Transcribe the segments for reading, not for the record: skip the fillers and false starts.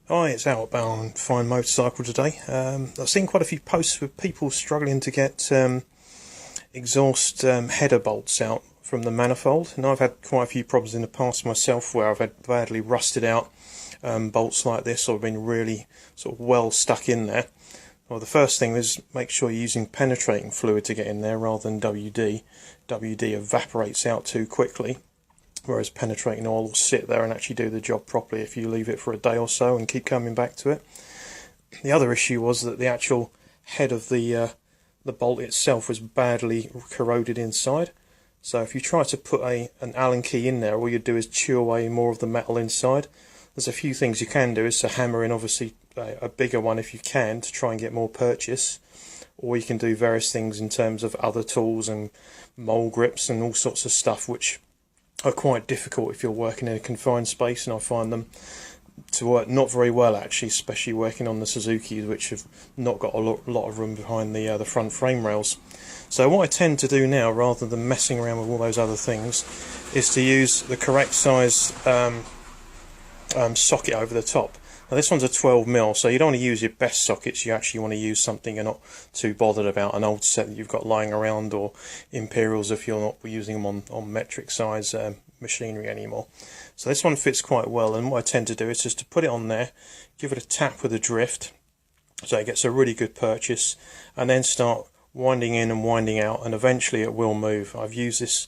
Hi, it's Al at Barnfindmotorcycle today. I've seen quite a few posts with people struggling to get exhaust header bolts out from the manifold, and I've had quite a few problems in the past myself where I've had badly rusted out bolts like this, or been really sort of well stuck in there. Well, the first thing is make sure you're using penetrating fluid to get in there rather than WD. WD evaporates out too quickly, whereas penetrating oil will sit there and actually do the job properly if you leave it for a day or so and keep coming back to it. The other issue was that the actual head of the bolt itself was badly corroded inside. So if you try to put an Allen key in there, all you do is chew away more of the metal inside. There's a few things you can do, is to hammer in obviously a bigger one if you can to try and get more purchase, or you can do various things in terms of other tools and mole grips and all sorts of stuff which are quite difficult if you're working in a confined space, and I find them to work not very well actually, especially working on the Suzukis, which have not got a lot of room behind the front frame rails. So what I tend to do now, rather than messing around with all those other things, is to use the correct size socket over the top. Now this one's a 12mm, so you don't want to use your best sockets. You actually want to use something you're not too bothered about, an old set that you've got lying around, or Imperials if you're not using them on metric size machinery anymore. So this one fits quite well, and what I tend to do is just to put it on there, give it a tap with a drift so it gets a really good purchase, and then start winding in and winding out, and eventually it will move. I've used this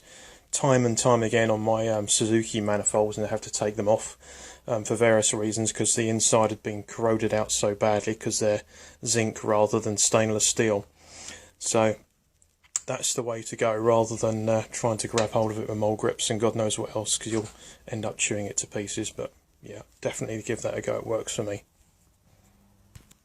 time and time again on my Suzuki manifolds, and I have to take them off for various reasons, because the inside had been corroded out so badly because they're zinc rather than stainless steel. So that's the way to go, rather than trying to grab hold of it with mole grips and God knows what else, because you'll end up chewing it to pieces. But yeah, definitely give that a go, it works for me.